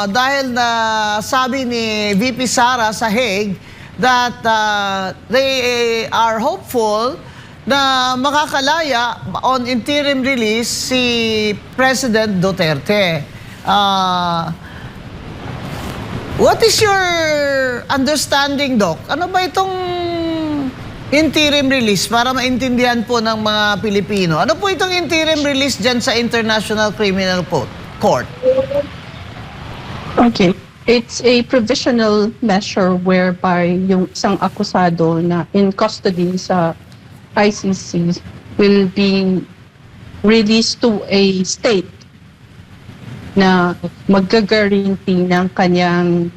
dahil na sabi ni VP Sara sa Hague that they are hopeful na makakalaya on interim release si President Duterte. What is your understanding, Doc? Ano ba itong interim release para maintindihan po ng mga Pilipino? Ano po itong interim release dyan sa International Criminal Court? Okay. It's a provisional measure whereby yung isang akusado na in custody sa ICC will be released to a state na mag-guarantee ng kanyang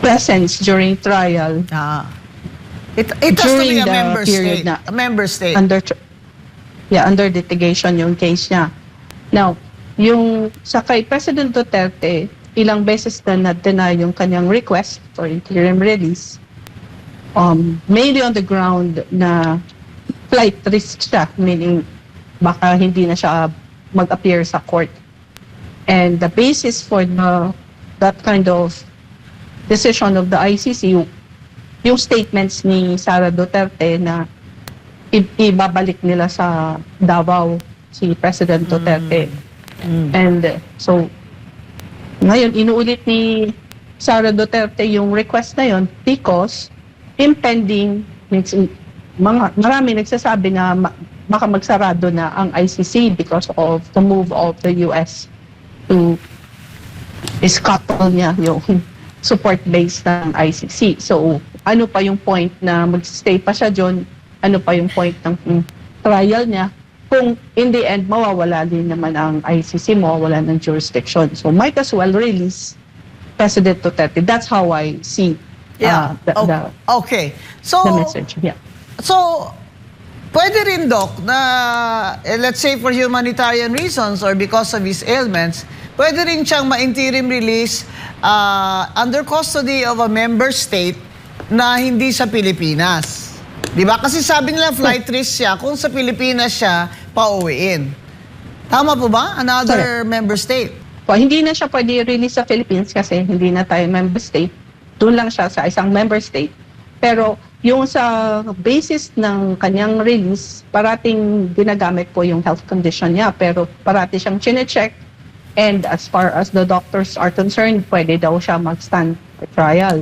presence during trial. It has to be During a the member period state. na- A member state. Under litigation yung case niya. Now, yung sa kay President Duterte, ilang beses na na-deny yung kanyang request for interim release, mainly on the ground na flight risk siya, meaning baka hindi na siya mag-appear sa court. And the basis for that kind of decision of the ICC, yung statements ni Sara Duterte na ibabalik nila sa Davao si President Duterte. And so, ngayon, inuulit ni Sara Duterte yung request na yon because impending, marami nagsasabi na baka magsarado na ang ICC because of the move of the US to scuttle niya yung support base ng ICC. So, ano pa yung point na mag-stay pa siya dyan? Ano pa yung point ng trial niya? Kung in the end, mawawala din naman ang ICC, mawawala ng jurisdiction. So, might as well release President Duterte. That's how I see Okay. So, the message. Yeah. So, pwede rin, Doc, na let's say for humanitarian reasons or because of his ailments, pwede rin siyang ma-interim release under custody of a member state na hindi sa Pilipinas. Di ba? Kasi sabi nila flight risk siya kung sa Pilipinas siya pauwiin. Tama po ba? Another member state. Hindi na siya pwede release sa Philippines kasi hindi na tayo member state. Doon lang siya sa isang member state. Pero yung sa basis ng kanyang release, parating ginagamit po yung health condition niya. Pero parati siyang chine-check. And as far as the doctors are concerned, pwede daw siya mag-stand for trial.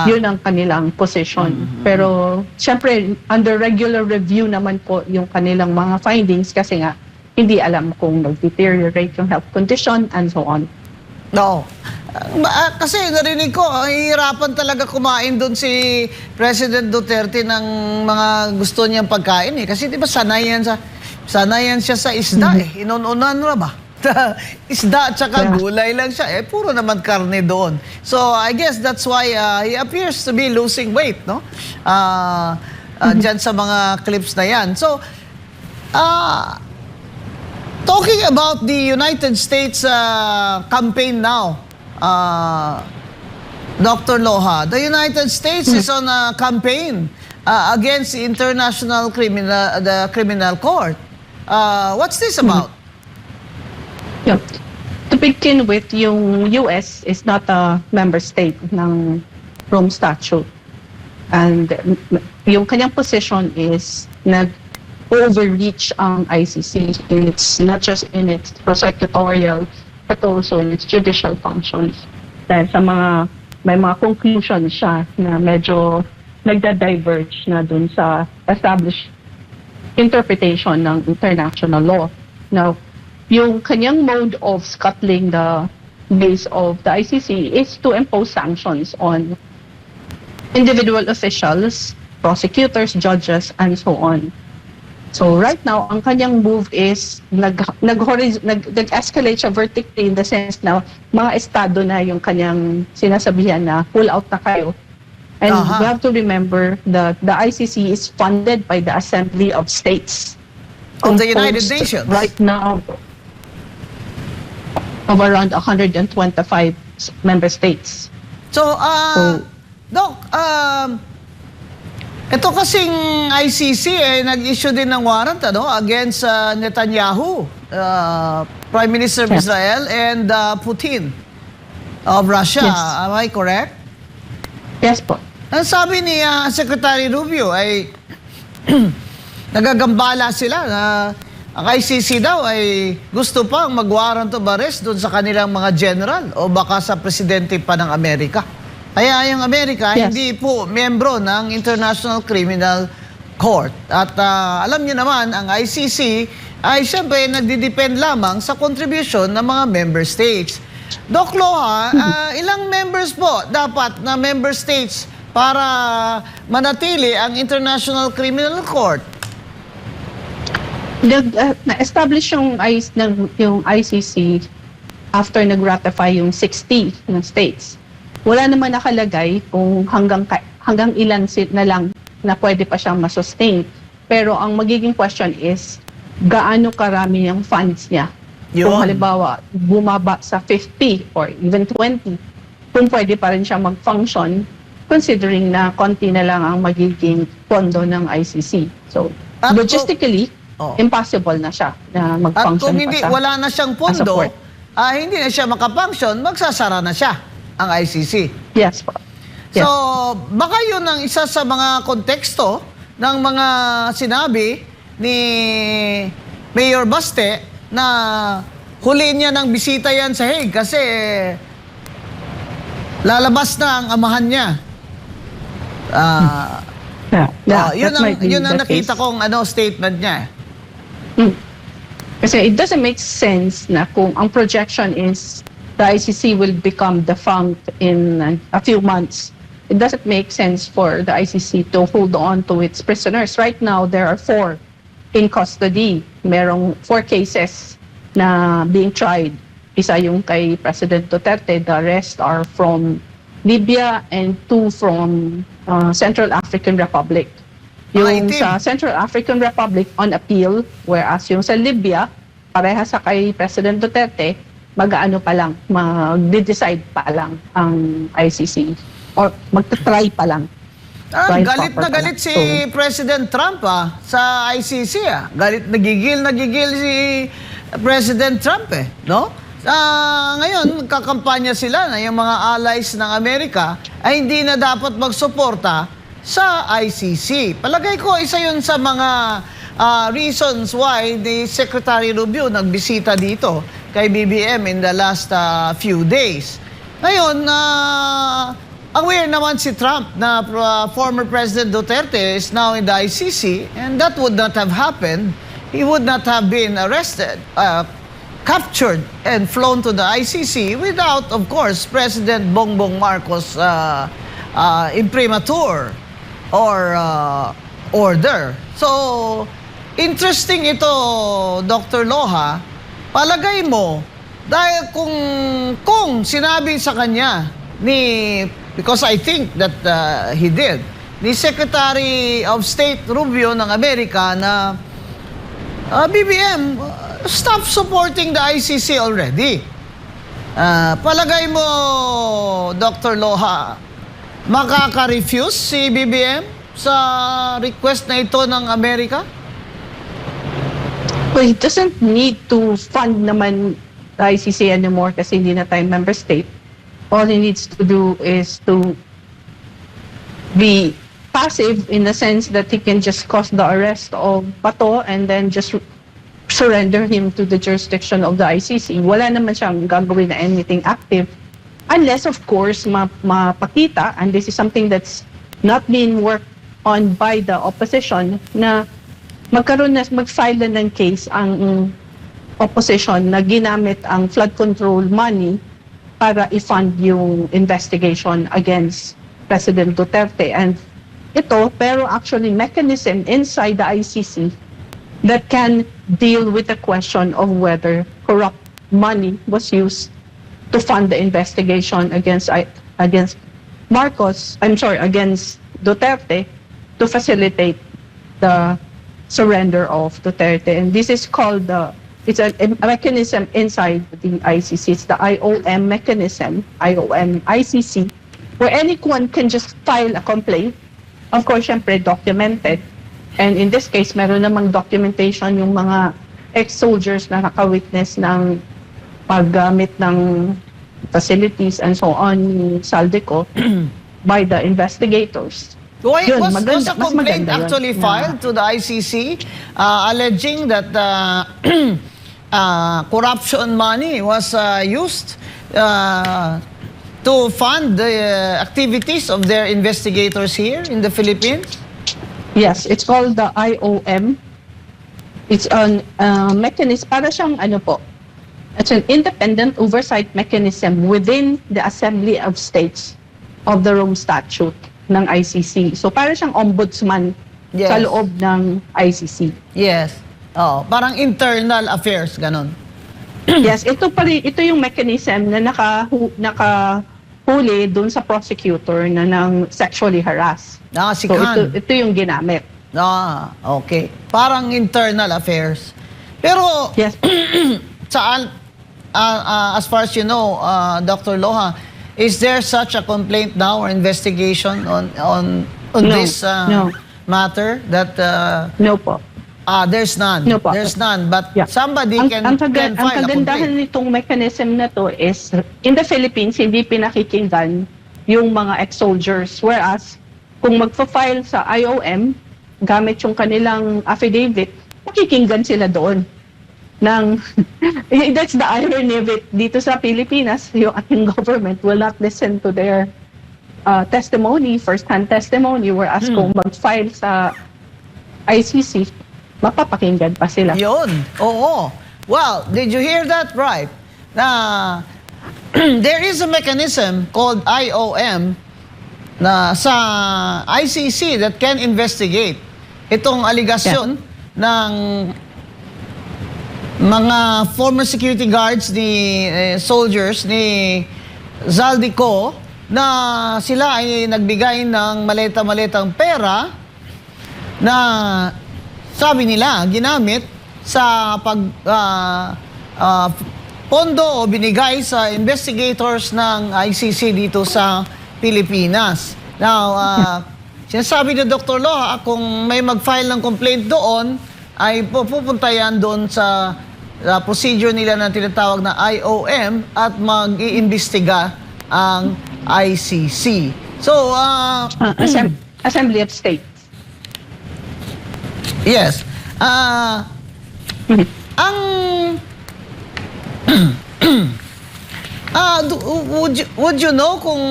Yun ang kanilang position. Pero syempre, under regular review naman po yung kanilang mga findings kasi nga, hindi alam kung nag-deteriorate yung health condition and so on. No. Kasi narinig ko, hihirapan talaga kumain doon si President Duterte ng mga gusto niyang pagkain eh. Kasi di ba sanayan siya sa isda eh. Inununan na ba? Isda at saka gulay lang siya. Eh, puro naman karne doon. So, I guess that's why he appears to be losing weight, no? Dyan sa mga clips na yan. So, talking about the United States campaign now, Dr. Loha, the United States is on a campaign against the International Criminal Court. What's this about? Yeah. To begin with, yung US is not a member state ng Rome Statute. And yung kanyang position is nag-overreach ang ICC. It's not just in its prosecutorial, but also in its judicial functions. Dahil sa may mga conclusions siya na medyo nagda-diverge na dun sa established interpretation ng international law. Now, yung kanyang mode of scuttling the base of the ICC is to impose sanctions on individual officials, prosecutors, judges, and so on. So right now, ang kanyang move is nag-escalate siya vertically in the sense na mga estado na yung kanyang sinasabihan na pull out na kayo. And we have to remember that the ICC is funded by the Assembly of States. Of the United Nations. Right now, of around 125 member states. So, Doc, ito kasing ICC nag-issue din ng warrant against Netanyahu. Prime Minister of Yes. Israel, and Putin of Russia. Yes. Am I correct? Yes po. Ang sabi ni Secretary Rubio ay nagagambala sila na ang ICC daw ay gusto pang mag-warrant of arrest doon sa kanilang mga general o baka sa presidente pa ng Amerika. Kaya yung Amerika Yes. hindi po membro ng International Criminal Court. At alam niyo naman, ang ICC ay siyempre nagdidepend lamang sa contribution ng mga member states. Doc Loha, ilang members po dapat na member states para manatili ang International Criminal Court? Na-establish yung ICC after nag-ratify yung 60 ng states. Wala naman nakalagay kung hanggang ilan na lang na pwede pa siyang masustain. Pero ang magiging question is, gaano karami yung funds niya? Yun. Kung halimbawa, bumaba sa 50 or even 20, kung pwede pa rin siya mag-function, considering na konti na lang ang magiging pondo ng ICC. So, At logistically, Oh. impossible na siya na At mag-function kung pa hindi, siya. wala na siyang pondo, support. hindi na siya makapunction, magsasara na siya ang ICC. Yes po. Yes. So, baka yun ang isa sa mga konteksto ng mga sinabi ni Mayor Baste na huli niya ng bisita yan sa Hague kasi lalabas na ang amahan niya. Yun ang nakita kong statement niya. Kasi it doesn't make sense na kung ang projection is the ICC will become defunct in a few months. It doesn't make sense for the ICC to hold on to its prisoners. Right now, there are 4 in custody. Merong 4 cases na being tried. Isa yung kay President Duterte. The rest are from Libya and 2 from Central African Republic. Yung Itim. sa Central African Republic on appeal, whereas yung sa Libya, pareha sa kay President Duterte, mag-ano pa lang, mag-decide pa lang ang ICC or magta-try pa lang. Trial Galit proper na pa galit lang. si So, President Trump sa ICC. Galit, nagigil si President Trump no? Ngayon, kakampanya sila na yung mga allies ng Amerika ay hindi na dapat magsuporta sa ICC. Palagay ko, isa yun sa mga reasons why the Secretary Rubio nagbisita dito kay BBM in the last few days. Ngayon, aware naman si Trump na former President Duterte is now in the ICC and that would not have happened. He would not have been arrested, captured and flown to the ICC without, of course, President Bongbong Marcos' imprimatur or order. So, interesting ito, Dr. Loha. Palagay mo, dahil kung sinabi sa kanya because I think that he did, ni Secretary of State Rubio ng Amerika na BBM, stop supporting the ICC already. Palagay mo, Dr. Loha, makaka-refuse si BBM sa request na ito ng Amerika? well, it doesn't need to fund naman the ICC anymore kasi hindi na tayo member state. All he needs to do is to be passive in the sense that he can just cause the arrest of Bato and then just surrender him to the jurisdiction of the ICC. Wala naman siyang gagawin na anything active unless, of course, mapakita, and this is something that's not being worked on by the opposition, na mag-file na ng case ang opposition na ginamit ang flood control money para i-fund yung investigation against President Duterte. And ito, pero actually mechanism inside the ICC that can deal with the question of whether corrupt money was used to fund the investigation against against Duterte to facilitate the surrender of Duterte. And this is called it's a mechanism inside the ICC. It's the IOM mechanism, ICC, where anyone can just file a complaint. Of course, syempre, documented. And in this case, meron namang documentation yung mga ex-soldiers na nakawitness ng paggamit ng facilities and so on ni Saldico by the investigators. Why Yun, was maganda, a mas complaint maganda yun. actually filed to the ICC alleging that corruption money was used to fund the activities of their investigators here in the Philippines? Yes, it's called the IOM. It's an mechanism, para siyang ano po, it's an independent oversight mechanism within the Assembly of States of the Rome Statute ng ICC. So para siyang ombudsman Yes. sa loob ng ICC. Yes. Oh, parang internal affairs, ganon. Yes, ito yung mechanism na nakahuli dun sa prosecutor na nang sexually harass. Si So Khan. ito yung ginamit. Okay. Parang internal affairs. Pero Yes. as far as you know, Dr. Loha, is there such a complaint now or investigation on No, this no. matter that No po. there's none. No po. There's none, but Yeah. somebody Ang can kagandahan file a complaint. nitong mechanism na to is, in the Philippines, hindi pinakikinggan yung mga ex-soldiers. Whereas, kung magpa-file sa IOM, gamit yung kanilang affidavit, makikinggan sila doon. That's the irony of it. Dito sa Pilipinas, yung ating government will not listen to their testimony, first-hand testimony, whereas kung mag-file sa ICC, mapapakinggan pa sila. Yun. Oo. Well, did you hear that right? Na there is a mechanism called IOM na sa ICC that can investigate itong aligasyon ng mga former security guards ni soldiers ni Zaldico na sila ay nagbigay ng maleta-maletang pera na sabi nila ginamit sa pondo o binigay sa investigators ng ICC dito sa Pilipinas. Now, sinasabi ni Dr. Loha, kung may mag-file ng complaint doon, ay pupunta yan doon sa procedure nila na tinatawag na IOM at mag-iimbestiga ang ICC. So, Assembly of States. yes. Ang would you know kung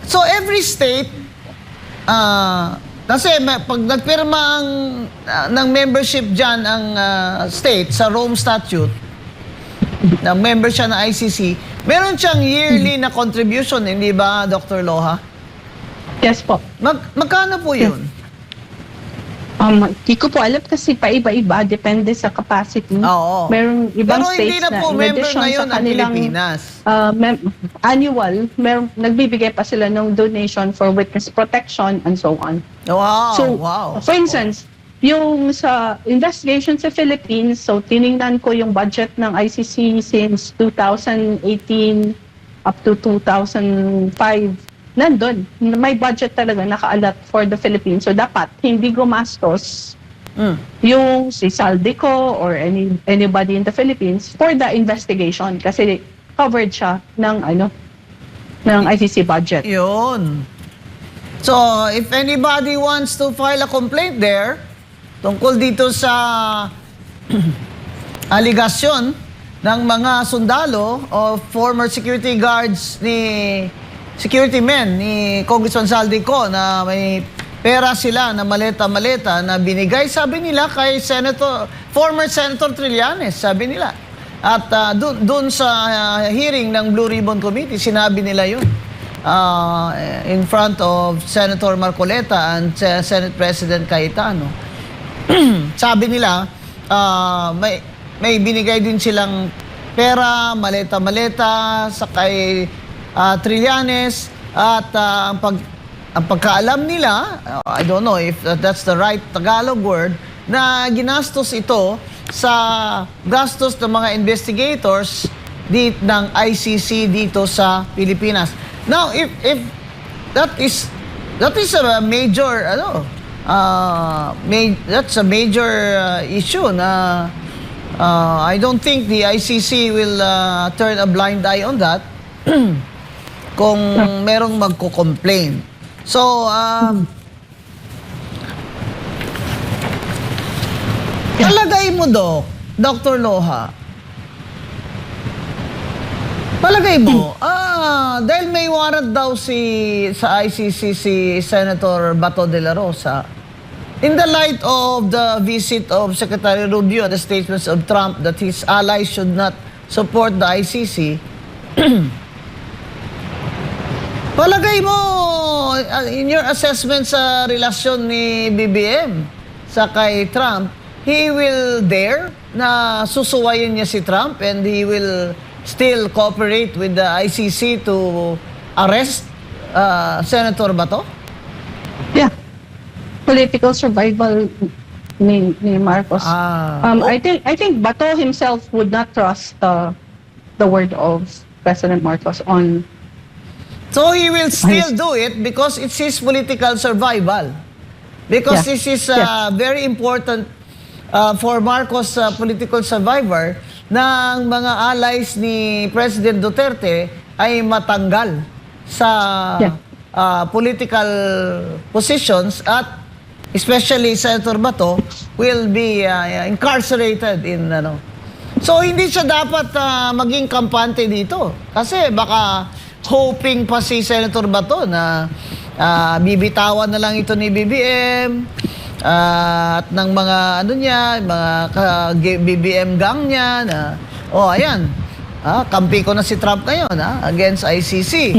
so every state kasi pag nagpirma ng membership diyan ang state sa Rome Statute na member siya ng ICC, meron siyang yearly na contribution, hindi ba, Dr. Loha? Yes po. Magkano po yun? Di ko po alam kasi paiba-iba, depende sa capacity. Oo. Merong ibang Pero states hindi na po in member addition ngayon sa ng kanilang Pilipinas. Annual, nagbibigay pa sila ng donation for witness protection and so on. Wow, So, wow. for instance, yung sa investigation sa Philippines, so tiningnan ko yung budget ng ICC since 2018 up to 2005. Nandun, may budget talaga nakaalat for the Philippines. So dapat hindi gumastos yung si Saldico or anybody in the Philippines for the investigation kasi covered siya ng ICC budget. Yun. So, if anybody wants to file a complaint there, tungkol dito sa aligasyon ng mga sundalo o former security guards security men ni Congressman Saldico na may pera sila na maleta-maleta na binigay, sabi nila, kay former Senator Trillanes, sabi nila. At doon sa hearing ng Blue Ribbon Committee, sinabi nila yun. In front of Senator Marcoleta and Senate President Cayetano. Sabi nila, may binigay din silang pera, maleta-maleta sa kay Trillanes at ang pagkaalam nila, I don't know if that's the right Tagalog word, na ginastos ito sa gastos ng mga investigators ng ICC dito sa Pilipinas. Now, if that is a major that's a major issue na I don't think the ICC will turn a blind eye on that kung merong magko-complain. So, palagay mo, Dr. Loha, palagay mo, dahil may warrant daw sa ICC si Senator Bato de la Rosa, in the light of the visit of Secretary Rubio and the statements of Trump that his allies should not support the ICC, palagay mo, in your assessment sa relasyon ni BBM sa kay Trump, he will dare na susuwayin niya si Trump and he will still cooperate with the ICC to arrest Senator Bato? Yeah. Political survival ni Marcos. I think Bato himself would not trust the word of President Marcos on. So he will still do it because it's his political survival. Because this is very important for Marcos political survivor na ang mga allies ni President Duterte ay matanggal sa political positions at especially Senator Bato will be incarcerated in So hindi siya dapat maging kampante dito kasi baka hoping pa si Senator Bato na bibitawan na lang ito ni BBM at ng mga mga BBM gang niya na ayan, kampi ko na si Trump ngayon against ICC.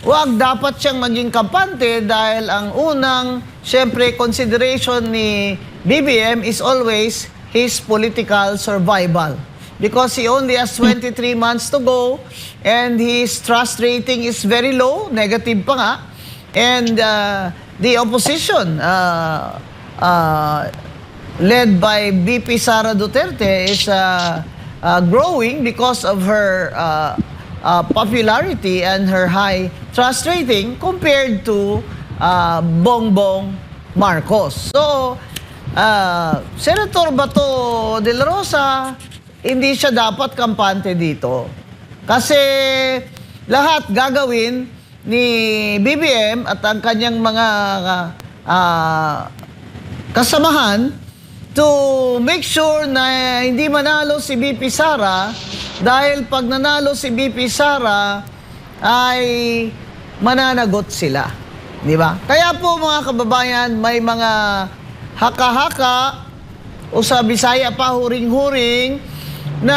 Wag dapat siyang maging kampante dahil ang unang syempre consideration ni BBM is always his political survival because he only has 23 months to go and his trust rating is very low, negative pa nga, and the opposition led by VP Sara Duterte is growing because of her popularity and her high trust rating compared to Bongbong Marcos. So, Senator Bato de la Rosa, hindi siya dapat kampante dito. Kasi lahat gagawin ni BBM at ang kanyang mga kasamahan to make sure na hindi manalo si BP Sara dahil pag nanalo si BP Sara ay mananagot sila. Di ba? Kaya po mga kababayan, may mga haka-haka o sa Bisaya pa huring-huring na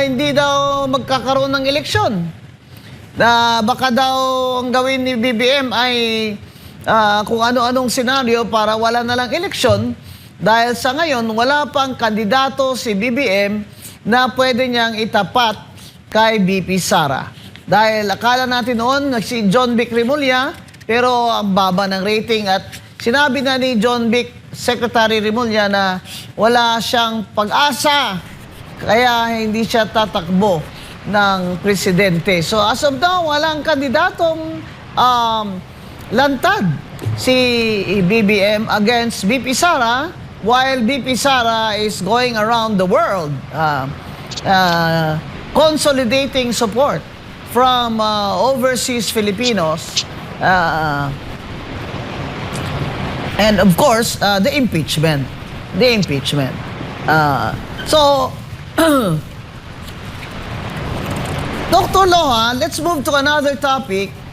hindi daw magkakaroon ng eleksyon. Na baka daw ang gawin ni BBM ay kung ano-anong senaryo para wala na lang eleksyon dahil sa ngayon wala pang kandidato si BBM na pwede niyang itapat kay BP Sara. Dahil akala natin noon si John Vic Remulla pero ang baba ng rating at sinabi na ni John Vic, Secretary Remulla na wala siyang pag-asa kaya hindi siya tatakbo ng presidente. So as of now, walang kandidatong lantad si BBM against BP Sara while BP Sara is going around the world consolidating support from overseas Filipinos and of course the impeachment. So Dr. Loha, let's move to another topic.